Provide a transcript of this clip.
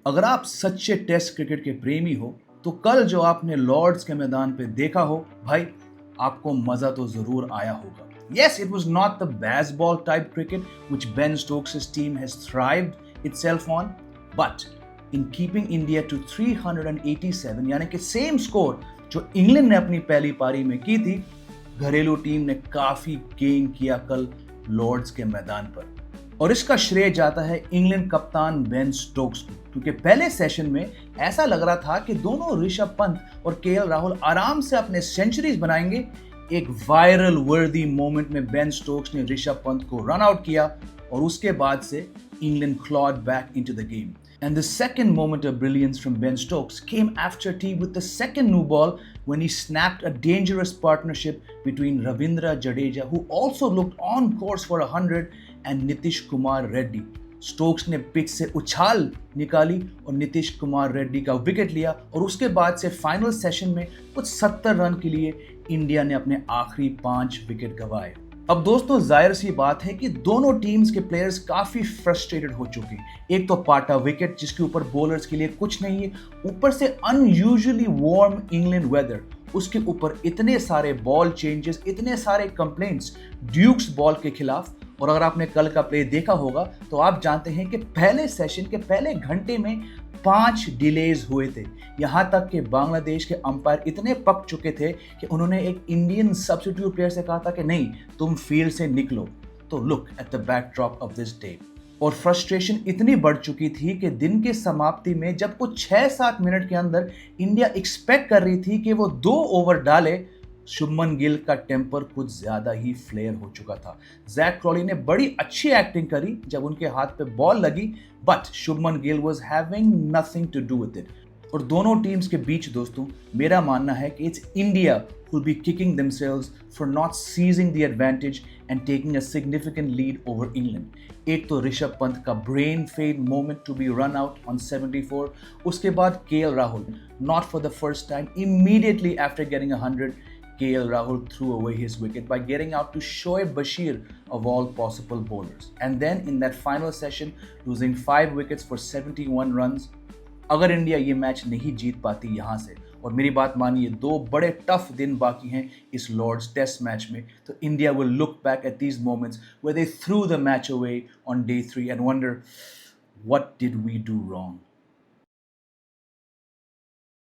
अगर आप सच्चे टेस्ट क्रिकेट के प्रेमी हो तो कल जो आपने लॉर्ड्स के मैदान पे देखा हो भाई, आपको मजा तो जरूर आया होगा. Yes, it was not the baseball type cricket which Ben Stokes' team has thrived itself on, but in keeping India to 387, यानी कि सेम स्कोर जो इंग्लैंड ने अपनी पहली पारी में की थी, घरेलू टीम ने काफी गेन किया कल लॉर्ड्स के मैदान पर. और इसका श्रेय जाता है इंग्लैंड कप्तान बेन स्टोक्स को, क्योंकि पहले सेशन में ऐसा लग रहा था कि दोनों ऋषभ पंत और केएल राहुल आराम से अपने सेंचुरीज बनाएंगे. एक वायरल वर्दी मोमेंट में बेन स्टोक्स ने ऋषभ पंत को रन आउट किया और उसके बाद से England clawed back into the game. And the second moment of brilliance from Ben Stokes came after tea with the second new ball when he snapped a dangerous partnership between Ravindra Jadeja, who also looked on course for 100, and Nitish Kumar Reddy. Stokes ने pitch से उछाल निकाली और नीतीश कुमार रेड्डी का wicket लिया और उसके बाद से फाइनल सेशन में कुछ 70 रन के लिए इंडिया ने अपने आखिरी 5 विकेट गंवाए. अब दोस्तों जाहिर सी बात है कि दोनों टीम्स के प्लेयर्स काफी फ्रस्ट्रेटेड हो चुके हैं. एक तो पाटा विकेट जिसके ऊपर बॉलर्स के लिए कुछ नहीं है, ऊपर से अनयूजुअली वार्म इंग्लैंड वेदर, उसके ऊपर इतने सारे बॉल चेंजेस, इतने सारे कंप्लेंट्स ड्यूक्स बॉल के खिलाफ. और अगर आपने कल का प्ले देखा होगा तो आप जानते हैं कि पहले सेशन के पहले घंटे में 5 डिलेज हुए थे. यहां तक कि बांग्लादेश के अंपायर इतने पक चुके थे कि उन्होंने एक इंडियन सब्स्टिट्यूट प्लेयर से कहा था कि नहीं, तुम फील्ड से निकलो. तो look at the backdrop of this day. और फ्रस्ट्रेशन इतनी बढ़ चुकी थी कि दिन की समाप्ति में जब कुछ 6-7 मिनट के अंदर इंडिया एक्सपेक्ट कर रही थी कि वो 2 ओवर डाले, शुभमन गिल का टेम्पर कुछ ज्यादा ही फ्लेयर हो चुका था. जैक क्रॉली ने बड़ी अच्छी एक्टिंग करी जब उनके हाथ पे बॉल लगी, but Shubman Gill was having nothing to do with it. और दोनों टीम्स के बीच दोस्तों मेरा मानना है कि it's India who will be kicking themselves for not seizing the advantage and taking a significant lead over England. एक तो ऋषभ पंत का brain fade moment to be run out on 74, उसके बाद KL Rahul, not for the first time, immediately after getting 100, KL Rahul threw away his wicket by getting out to Shoaib Bashir of all possible bowlers. And then in that final session, losing 5 wickets for 71 runs. अगर India ये match नहीं जीत पाती यहाँ से, और मेरी बात मानिए 2 बड़े टफ दिन बाकी हैं इस लॉर्ड्स टेस्ट मैच में, तो India will look back at these moments where they threw the match away on day 3 and wonder, what did we do wrong?